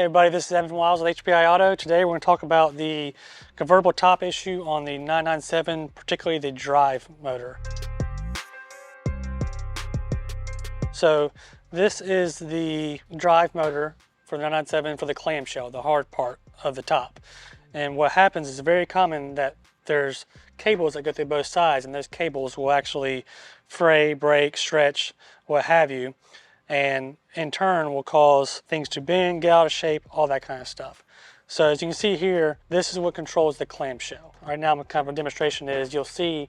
Hey everybody, this is Evan Wiles with HPI Auto. Today we're going to talk about the convertible top issue on the 997, particularly the drive motor. So this is the drive motor for the 997 for the clamshell, the hard part of the top. And what happens is very common that there's cables that go through both sides, and those cables will actually fray, break, stretch, what have you, and in turn will cause things to bend, get out of shape, all that kind of stuff. So as you can see here, this is what controls the clamshell. Right now, kind of a demonstration is you'll see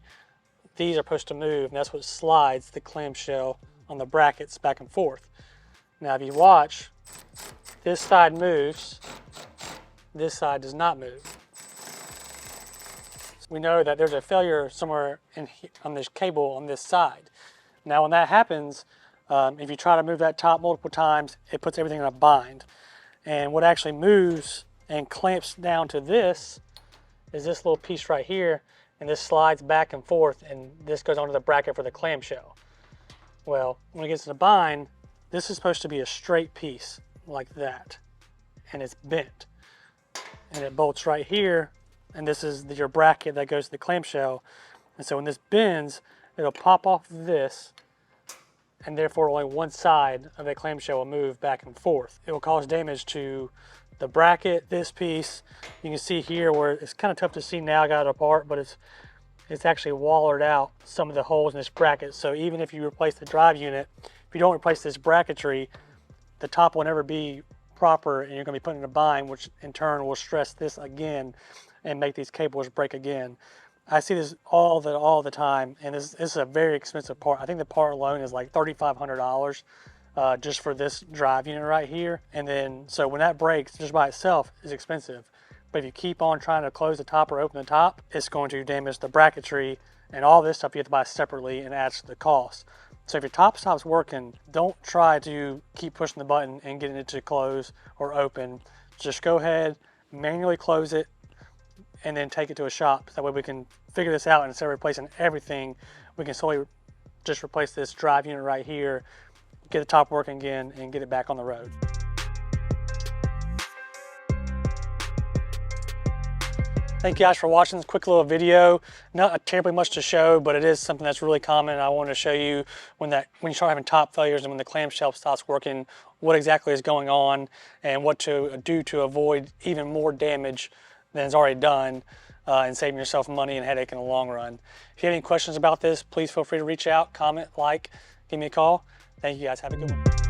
these are supposed to move, and that's what slides the clamshell on the brackets back and forth. Now if you watch, this side moves, this side does not move. We know that there's a failure somewhere on this cable on this side. Now when that happens, if you try to move that top multiple times, it puts everything in a bind. And what actually moves and clamps down to this is this little piece right here, and this slides back and forth, and this goes onto the bracket for the clamshell. Well, when it gets in a bind, this is supposed to be a straight piece like that, and it's bent. And it bolts right here, and this is your bracket that goes to the clamshell. And so when this bends, it'll pop off this, and therefore only one side of the clamshell will move back and forth. It will cause damage to the bracket, this piece. You can see here where it's kind of tough to see now, I got it apart, but it's actually wallered out some of the holes in this bracket. So even if you replace the drive unit, if you don't replace this bracketry, the top will never be proper, and you're going to be put in a bind, which in turn will stress this again and make these cables break again. I see this all the time, and this is a very expensive part. I think the part alone is like $3,500 just for this drive unit right here. And then, so when that breaks just by itself is expensive. But if you keep on trying to close the top or open the top, it's going to damage the bracketry, and all this stuff you have to buy separately and adds to the cost. So if your top stops working, don't try to keep pushing the button and getting it to close or open. Just go ahead, manually close it, and then take it to a shop. That way we can figure this out, and instead of replacing everything, we can solely just replace this drive unit right here, get the top working again, and get it back on the road. Thank you guys for watching this quick little video. Not terribly much to show, but it is something that's really common. I want to show you when you start having top failures and when the clamshell stops working, what exactly is going on and what to do to avoid even more damage than is already done, and saving yourself money and headache in the long run. If you have any questions about this, please feel free to reach out, comment, like, give me a call. Thank you guys. Have a good one.